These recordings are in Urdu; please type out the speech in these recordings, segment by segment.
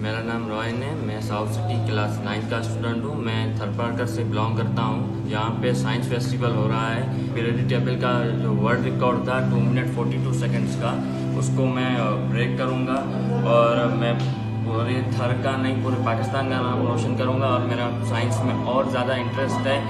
میرا نام روئن ہے، میں ساؤتھ سٹی کلاس 9 کا اسٹوڈنٹ ہوں۔ میں تھرپارکر سے بلانگ کرتا ہوں۔ یہاں پہ سائنس فیسٹیول ہو رہا ہے۔ پیریڈک ٹیبل کا جو ورلڈ ریکارڈ تھا 2 منٹ 42 سیکنڈس کا، اس کو میں بریک کروں گا اور میں پورے تھر کا نہیں پورے پاکستان کا نام روشن کروں گا، اور میرا سائنس میں اور زیادہ انٹرسٹ ہے۔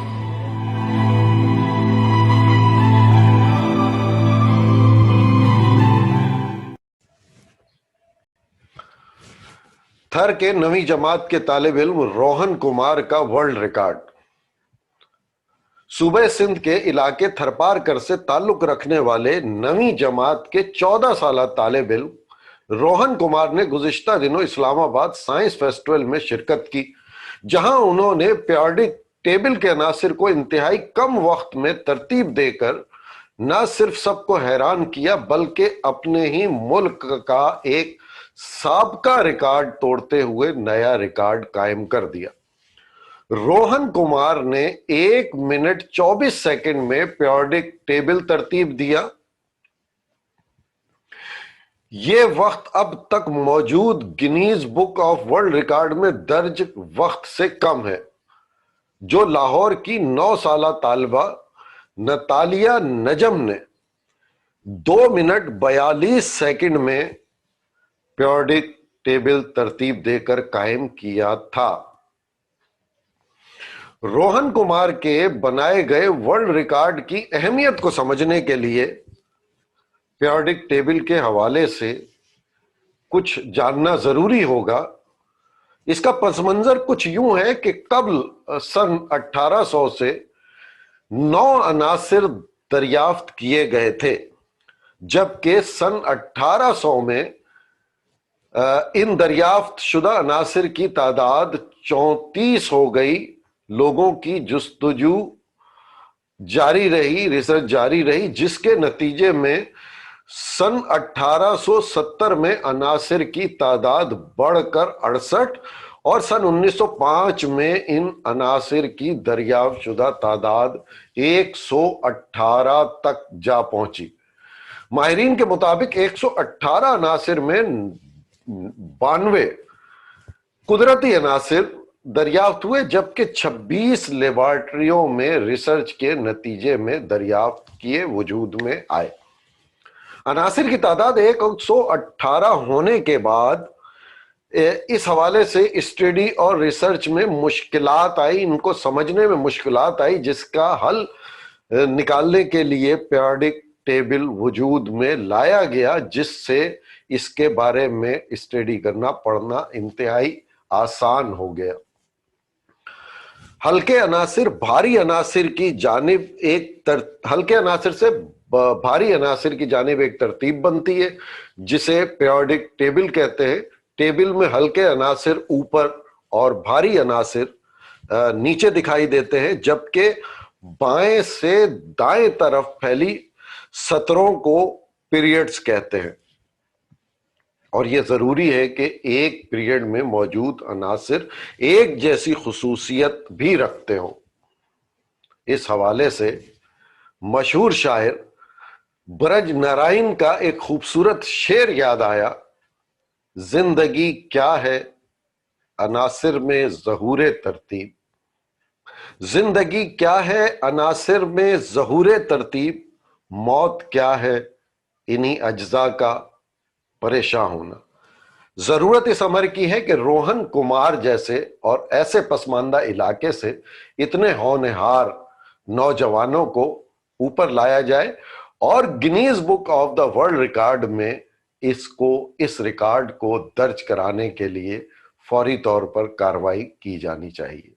تھر کے 9ویں جماعت کے طالب علم روہن کمار کا ورلڈ ریکارڈ۔ صوبہ سندھ کے علاقے تھرپارکر سے تعلق رکھنے والے 9ویں جماعت کے 14 سالہ طالب علم روہن کمار نے گزشتہ دنوں اسلام آباد سائنس فیسٹیول میں شرکت کی، جہاں انہوں نے پیریڈک ٹیبل کے عناصر کو انتہائی کم وقت میں ترتیب دے کر نہ صرف سب کو حیران کیا بلکہ اپنے ہی ملک کا ایک سابقہ ریکارڈ توڑتے ہوئے نیا ریکارڈ قائم کر دیا۔ روہن کمار نے 1 منٹ 24 سیکنڈ میں پیریڈک ٹیبل ترتیب دیا۔ یہ وقت اب تک موجود Guinness book of world record میں درج وقت سے کم ہے، جو لاہور کی 9 سالہ طالبہ نتالیہ نجم نے 2 منٹ 42 سیکنڈ میں پیریڈک ٹیبل ترتیب دے کر قائم کیا تھا۔ روہن کمار کے بنائے گئے ورلڈ ریکارڈ کی اہمیت کو سمجھنے کے لیے پیریڈک ٹیبل کے حوالے سے کچھ جاننا ضروری ہوگا۔ اس کا پس منظر کچھ یوں ہے کہ قبل سن 1800 سے 9 عناصر دریافت کیے گئے تھے، جبکہ سن 1800 میں ان دریافت شدہ عناصر کی تعداد 34 ہو گئی۔ لوگوں کی جستجو جاری رہی، ریسرچ جاری رہی، جس کے نتیجے میں سن 1870 میں عناصر کی تعداد بڑھ کر 68 اور سن 1905 میں ان عناصر کی دریافت شدہ تعداد 118 تک جا پہنچی۔ ماہرین کے مطابق 118 عناصر میں 92 قدرتی عناصر دریافت ہوئے، جبکہ 26 لیبارٹریوں میں ریسرچ کے نتیجے میں دریافت کیے وجود میں آئے۔ عناصر کی تعداد 118 ہونے کے بعد اس حوالے سے اسٹڈی اور ریسرچ میں مشکلات آئی، ان کو سمجھنے میں مشکلات آئی، جس کا حل نکالنے کے لیے پیریڈک ٹیبل وجود میں لایا گیا، جس سے اس کے بارے میں اسٹڈی کرنا پڑھنا انتہائی آسان ہو گیا۔ ہلکے عناصر بھاری عناصر کی جانب ہلکے عناصر سے بھاری عناصر کی جانب ایک ترتیب بنتی ہے، جسے پیریڈک ٹیبل کہتے ہیں۔ ٹیبل میں ہلکے عناصر اوپر اور بھاری عناصر نیچے دکھائی دیتے ہیں، جبکہ بائیں سے دائیں طرف پھیلی سطروں کو پیریڈز کہتے ہیں، اور یہ ضروری ہے کہ ایک پیریڈ میں موجود عناصر ایک جیسی خصوصیت بھی رکھتے ہوں۔ اس حوالے سے مشہور شاعر برج نارائن کا ایک خوبصورت شعر یاد آیا: زندگی کیا ہے عناصر میں ظہور ترتیب، زندگی کیا ہے عناصر میں ظہور ترتیب، موت کیا ہے انہی اجزاء کا پریشاں ہونا۔ ضرورت اس امر کی ہے کہ روہن کمار جیسے اور ایسے پسماندہ علاقے سے اتنے ہونہار نوجوانوں کو اوپر لایا جائے اور Guinness book of the world record میں اس ریکارڈ کو درج کرانے کے لیے فوری طور پر کارروائی کی جانی چاہیے۔